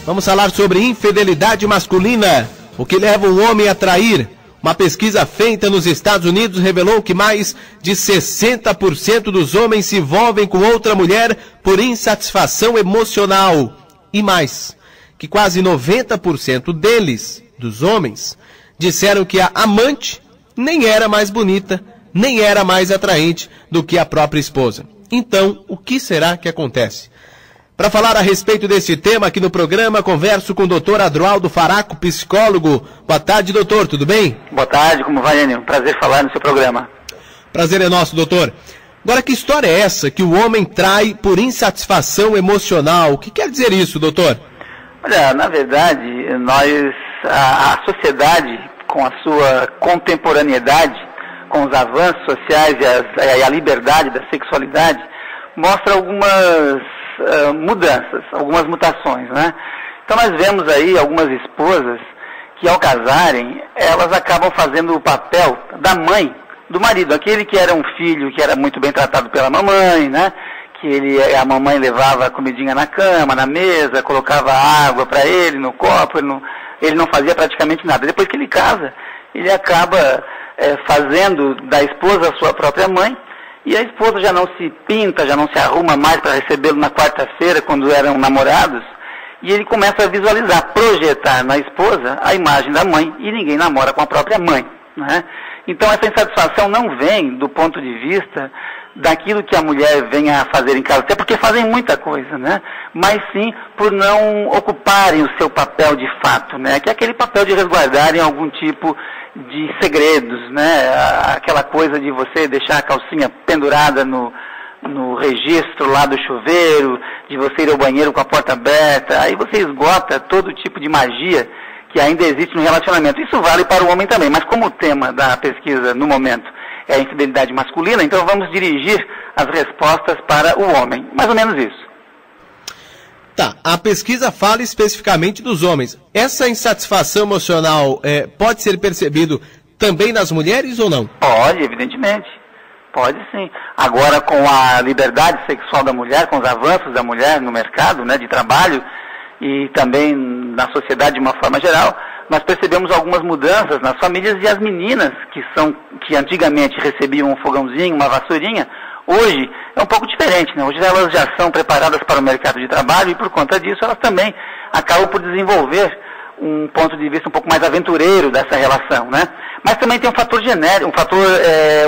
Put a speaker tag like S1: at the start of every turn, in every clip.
S1: Vamos falar sobre infidelidade masculina, o que leva um homem a trair. Uma pesquisa feita nos Estados Unidos revelou que mais de 60% dos homens se envolvem com outra mulher por insatisfação emocional. E mais, que quase 90% deles, dos homens, disseram que a amante nem era mais bonita, nem era mais atraente do que a própria esposa. Então, o que será que acontece? Para falar a respeito desse tema aqui no programa, converso com o doutor Adroaldo Faraco, psicólogo. Boa tarde, doutor, tudo bem?
S2: Boa tarde, como vai, Enio? Prazer falar no seu programa.
S1: Prazer é nosso, doutor. Agora, que história é essa que o homem trai por insatisfação emocional? O que quer dizer isso, doutor?
S2: Olha, na verdade, a sociedade, com a sua contemporaneidade, com os avanços sociais e a liberdade da sexualidade, mostra algumas mudanças, algumas mutações, né? Então nós vemos aí algumas esposas que ao casarem, elas acabam fazendo o papel da mãe do marido, aquele que era um filho que era muito bem tratado pela mamãe, né? Que a mamãe levava a comidinha na cama, na mesa, colocava água para ele no copo, ele não fazia praticamente nada. Depois que ele casa, ele acaba fazendo da esposa a sua própria mãe, e a esposa já não se pinta, já não se arruma mais para recebê-lo na quarta-feira, quando eram namorados, e ele começa a visualizar, projetar na esposa a imagem da mãe, e ninguém namora com a própria mãe, né? Então essa insatisfação não vem do ponto de vista daquilo que a mulher vem a fazer em casa, até porque fazem muita coisa, né? Mas sim por não ocuparem o seu papel de fato, né? Que é aquele papel de resguardarem algum tipo de segredos, né? Aquela coisa de você deixar a calcinha pendurada no registro lá do chuveiro, de você ir ao banheiro com a porta aberta, aí você esgota todo tipo de magia que ainda existe no relacionamento. Isso vale para o homem também, mas como o tema da pesquisa no momento é a infidelidade masculina, então vamos dirigir as respostas para o homem. Mais ou menos isso.
S1: Tá, a pesquisa fala especificamente dos homens. Essa insatisfação emocional pode ser percebido também nas mulheres ou não?
S2: Pode, evidentemente. Pode sim. Agora, com a liberdade sexual da mulher, com os avanços da mulher no mercado, né, de trabalho e também na sociedade de uma forma geral, nós percebemos algumas mudanças nas famílias, e as meninas que antigamente recebiam um fogãozinho, uma vassourinha, hoje é um pouco diferente, né? Hoje elas já são preparadas para o mercado de trabalho, e por conta disso elas também acabam por desenvolver um ponto de vista um pouco mais aventureiro dessa relação, né? Mas também tem um fator genérico, um fator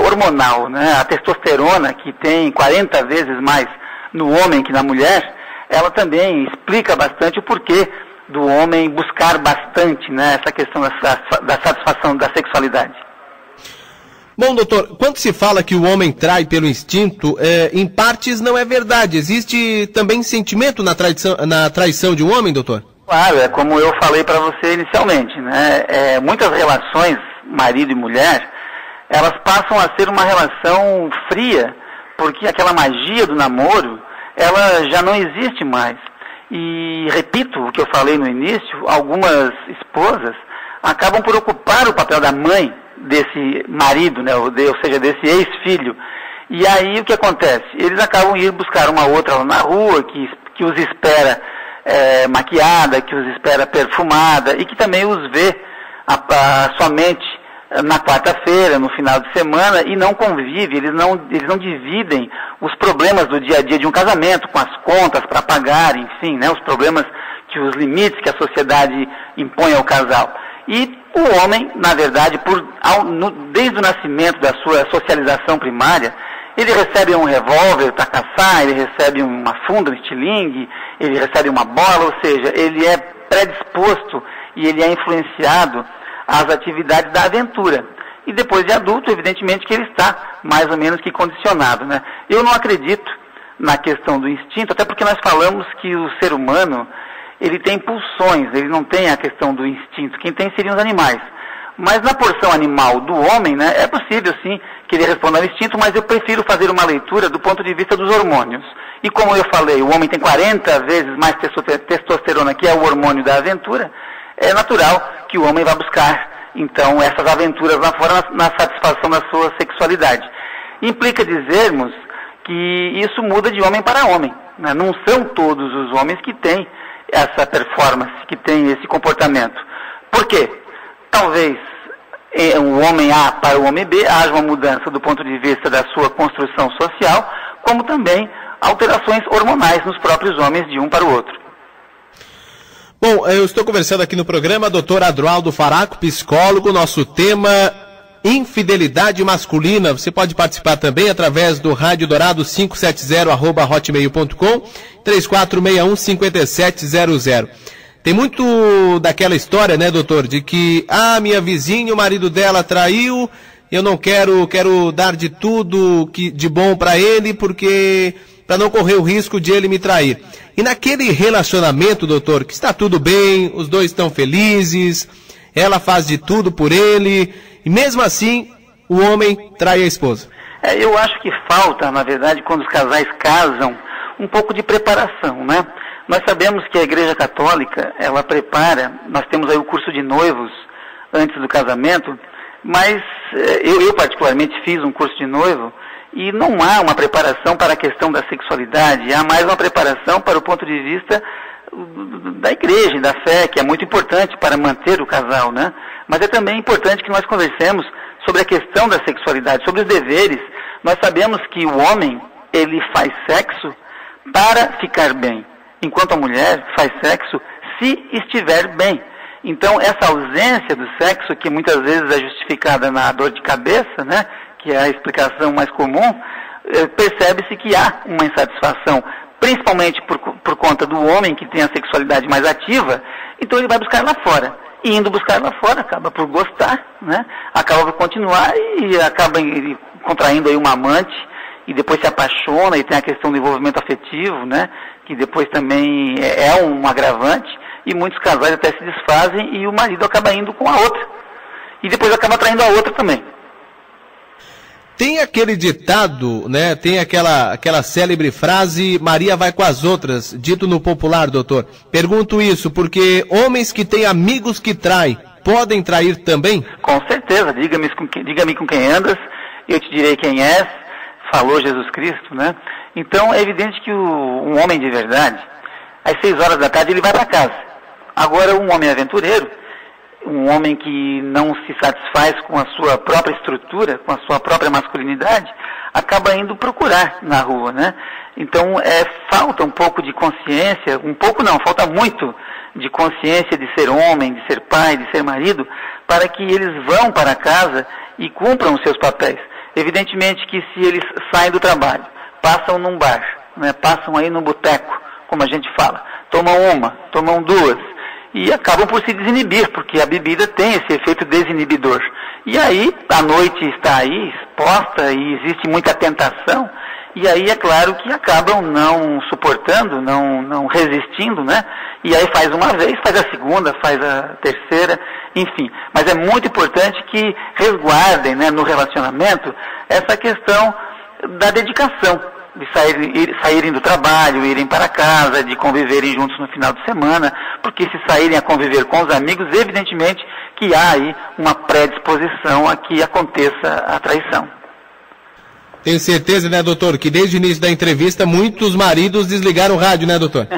S2: hormonal, né? A testosterona, que tem 40 vezes mais no homem que na mulher, ela também explica bastante o porquê do homem buscar bastante, né, essa questão da satisfação da sexualidade.
S1: Bom, doutor, quando se fala que o homem trai pelo instinto, em partes não é verdade. Existe também sentimento na traição de um homem, doutor?
S2: Claro, é como eu falei para você inicialmente, né? Muitas relações, marido e mulher, elas passam a ser uma relação fria, porque aquela magia do namoro, ela já não existe mais. E repito o que eu falei no início, algumas esposas acabam por ocupar o papel da mãe desse marido, né, ou seja, desse ex-filho. E aí o que acontece? Eles acabam ir buscar uma outra lá na rua que os espera maquiada, que os espera perfumada, e que também os vê somente na quarta-feira, no final de semana, e não convive, eles não dividem os problemas do dia a dia de um casamento, com as contas para pagar, enfim, né, os limites que a sociedade impõe ao casal. E o homem, na verdade, desde o nascimento da sua socialização primária, ele recebe um revólver para caçar, ele recebe uma funda, um estilingue, ele recebe uma bola, ou seja, ele é predisposto e ele é influenciado às atividades da aventura. E depois de adulto, evidentemente que ele está mais ou menos que condicionado, né? Eu não acredito na questão do instinto, até porque nós falamos que o ser humano, ele tem pulsões, ele não tem a questão do instinto. Quem tem seriam os animais. Mas na porção animal do homem, né, é possível sim que ele responda ao instinto, mas eu prefiro fazer uma leitura do ponto de vista dos hormônios. E como eu falei, o homem tem 40 vezes mais testosterona, que é o hormônio da aventura, é natural que o homem vá buscar, então, essas aventuras lá fora na satisfação da sua sexualidade. Implica dizermos que isso muda de homem para homem, né? Não são todos os homens que têm essa performance, que tem esse comportamento. Por quê? Talvez o homem A para o homem B haja uma mudança do ponto de vista da sua construção social, como também alterações hormonais nos próprios homens de um para o outro.
S1: Bom, eu estou conversando aqui no programa, Dr. Adroaldo Faraco, psicólogo, nosso tema infidelidade masculina. Você pode participar também através do Rádio Dourado 570@hotmail.com, 3461-5700. Tem muito daquela história, né, doutor, de que, minha vizinha, o marido dela traiu, eu não quero dar de tudo de bom para ele, porque para não correr o risco de ele me trair. E naquele relacionamento, doutor, que está tudo bem, os dois estão felizes, ela faz de tudo por ele, e mesmo assim, o homem trai a esposa.
S2: Eu acho que falta, na verdade, quando os casais casam, um pouco de preparação, né? Nós sabemos que a Igreja Católica, ela prepara, nós temos aí o curso de noivos antes do casamento, mas eu particularmente fiz um curso de noivo, e não há uma preparação para a questão da sexualidade, há mais uma preparação para o ponto de vista da igreja e da fé, que é muito importante para manter o casal, né? Mas é também importante que nós conversemos sobre a questão da sexualidade, sobre os deveres. Nós sabemos que o homem, ele faz sexo para ficar bem, enquanto a mulher faz sexo se estiver bem. Então, essa ausência do sexo, que muitas vezes é justificada na dor de cabeça, né, que é a explicação mais comum, percebe-se que há uma insatisfação, principalmente por conta do homem que tem a sexualidade mais ativa, então ele vai buscar lá fora. E indo buscar lá fora, acaba por gostar, né, acaba por continuar e acaba contraindo aí uma amante, e depois se apaixona e tem a questão do envolvimento afetivo, né, que depois também é um agravante, e muitos casais até se desfazem e o marido acaba indo com a outra. E depois acaba traindo a outra também.
S1: Tem aquele ditado, né, tem aquela célebre frase, Maria vai com as outras, dito no popular, doutor. Pergunto isso porque homens que têm amigos que traem, podem trair também?
S2: Com certeza, diga-me com quem andas, eu te direi quem és, falou Jesus Cristo, né? Então é evidente que um homem de verdade, às 6 horas da tarde ele vai para casa. Agora um homem aventureiro, um homem que não se satisfaz com a sua própria estrutura, com a sua própria masculinidade, acaba indo procurar na rua, né? Então falta um pouco de consciência, falta muito de consciência de ser homem, de ser pai, de ser marido, para que eles vão para casa e cumpram os seus papéis. Evidentemente que se eles saem do trabalho, passam num bar, né, passam aí no boteco, como a gente fala, tomam 2, e acabam por se desinibir, porque a bebida tem esse efeito desinibidor. E aí, a noite está aí exposta e existe muita tentação, e aí é claro que acabam não suportando, não resistindo, né? E aí faz uma vez, faz a segunda, faz a terceira, enfim. Mas é muito importante que resguardem, né, no relacionamento essa questão da dedicação, de saírem do trabalho, irem para casa, de conviverem juntos no final de semana, porque se saírem a conviver com os amigos, evidentemente que há aí uma predisposição a que aconteça a traição.
S1: Tenho certeza, né, doutor, que desde o início da entrevista muitos maridos desligaram o rádio, né, doutor?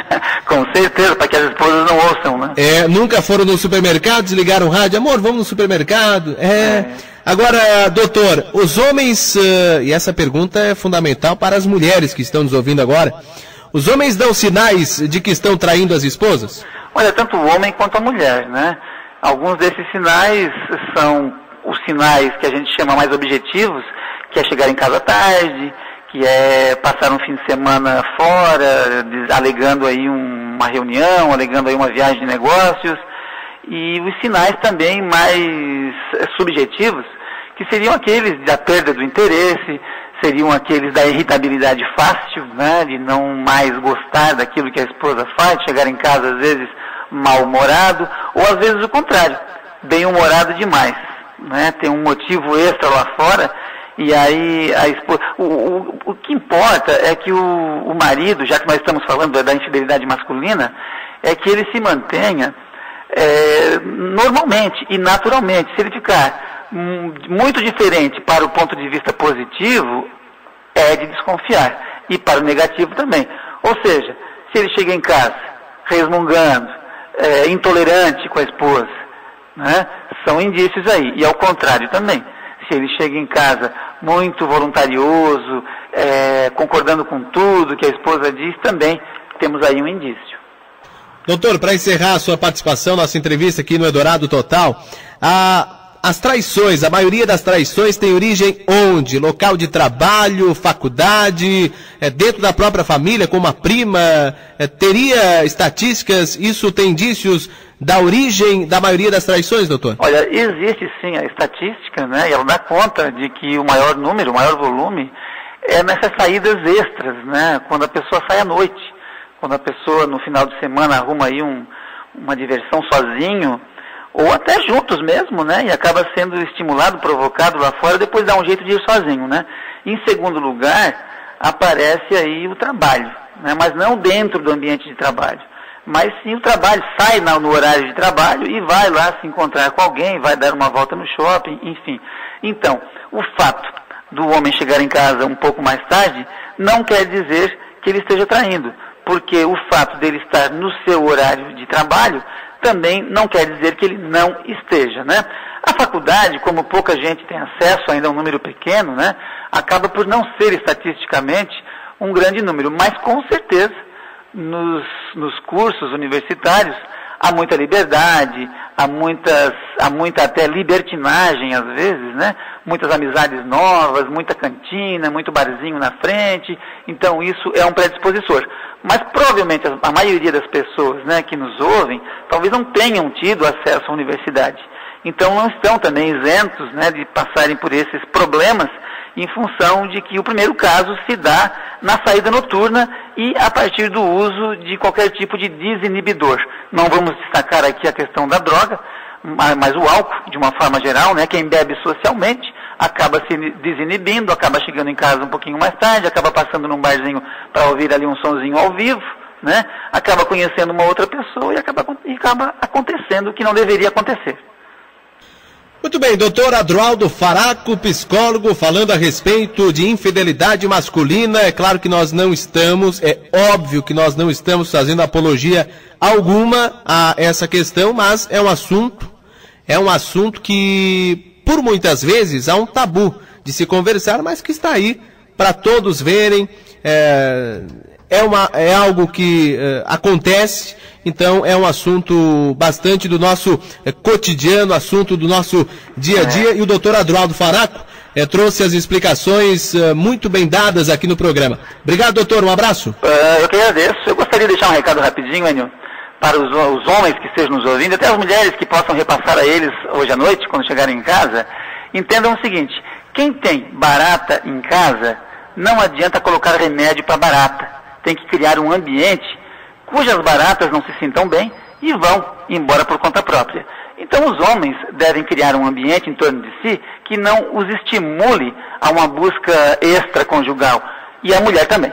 S2: Com certeza, para que as esposas não ouçam, né?
S1: Nunca foram no supermercado, desligaram o rádio, amor, vamos no supermercado. Agora, doutor, os homens, e essa pergunta é fundamental para as mulheres que estão nos ouvindo agora, os homens dão sinais de que estão traindo as esposas?
S2: Olha, tanto o homem quanto a mulher, né? Alguns desses sinais são os sinais que a gente chama mais objetivos, que é chegar em casa tarde, que é passar um fim de semana fora, alegando aí uma reunião, alegando aí uma viagem de negócios, e os sinais também mais subjetivos, que seriam aqueles da perda do interesse, seriam aqueles da irritabilidade fácil, né, de não mais gostar daquilo que a esposa faz, chegar em casa às vezes mal-humorado, ou às vezes o contrário, bem-humorado demais, né, tem um motivo extra lá fora. E aí a esposa, o que importa é que o marido, já que nós estamos falando da infidelidade masculina, é que ele se mantenha normalmente e naturalmente. Se ele ficar muito diferente para o ponto de vista positivo, é de desconfiar. E para o negativo também. Ou seja, se ele chega em casa resmungando, intolerante com a esposa, né? São indícios aí. E ao contrário também. Se ele chega em casa muito voluntarioso, concordando com tudo que a esposa diz, também temos aí um indício.
S1: Doutor, para encerrar a sua participação, nossa entrevista aqui no Eldorado Total, as traições, a maioria das traições tem origem onde? Local de trabalho, faculdade, dentro da própria família, com uma prima? Teria estatísticas, isso tem indícios da origem da maioria das traições, doutor?
S2: Olha, existe sim a estatística, né? E ela dá conta de que o maior número, o maior volume, é nessas saídas extras, né? Quando a pessoa sai à noite, quando a pessoa no final de semana arruma aí uma diversão sozinho, ou até juntos mesmo, né? E acaba sendo estimulado, provocado lá fora, depois dá um jeito de ir sozinho, né? Em segundo lugar, aparece aí o trabalho, né? Mas não dentro do ambiente de trabalho. Mas sim o trabalho, sai no horário de trabalho e vai lá se encontrar com alguém, vai dar uma volta no shopping, enfim. Então, o fato do homem chegar em casa um pouco mais tarde não quer dizer que ele esteja traindo, porque o fato dele estar no seu horário de trabalho também não quer dizer que ele não esteja, né? A faculdade, como pouca gente tem acesso, ainda é um número pequeno, né? Acaba por não ser estatisticamente um grande número, mas com certeza nos cursos universitários há muita liberdade, há muita até libertinagem às vezes, né? Muitas amizades novas, muita cantina, muito barzinho na frente, então isso é um predispositor. Mas provavelmente a maioria das pessoas, né, que nos ouvem, talvez não tenham tido acesso à universidade. Então não estão também isentos, né, de passarem por esses problemas em função de que o primeiro caso se dá na saída noturna e a partir do uso de qualquer tipo de desinibidor. Não vamos destacar aqui a questão da droga, mas o álcool, de uma forma geral, né, quem bebe socialmente, acaba se desinibindo, acaba chegando em casa um pouquinho mais tarde, acaba passando num barzinho para ouvir ali um sonzinho ao vivo, né, acaba conhecendo uma outra pessoa e acaba acontecendo o que não deveria acontecer.
S1: Muito bem, doutor Adroaldo Faraco, psicólogo, falando a respeito de infidelidade masculina. É claro que nós não estamos, é óbvio que nós não estamos fazendo apologia alguma a essa questão, mas é um assunto que, por muitas vezes, há um tabu de se conversar, mas que está aí para todos verem. É algo que acontece, então é um assunto bastante do nosso cotidiano, assunto do nosso dia a dia, e o doutor Adroaldo Faraco trouxe as explicações muito bem dadas aqui no programa. Obrigado, doutor, um abraço.
S2: Eu que agradeço. Eu gostaria de deixar um recado rapidinho, Enio, para os homens que estejam nos ouvindo, até as mulheres que possam repassar a eles hoje à noite, quando chegarem em casa. Entendam o seguinte: quem tem barata em casa, não adianta colocar remédio para barata. Tem que criar um ambiente cujas baratas não se sintam bem e vão embora por conta própria. Então os homens devem criar um ambiente em torno de si que não os estimule a uma busca extraconjugal. E a mulher também.